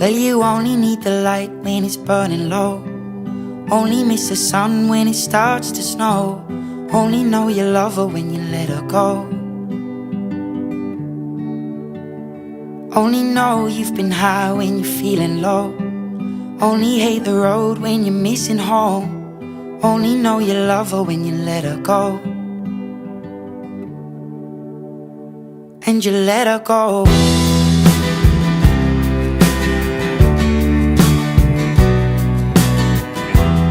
Well, you only need the light when it's burning low. Only miss the sun when it starts to snow. Only know you love her when you let her go. Only know you've been high when you're feeling low. Only hate the road when you're missing home. Only know you love her when you let her go. And you let her go.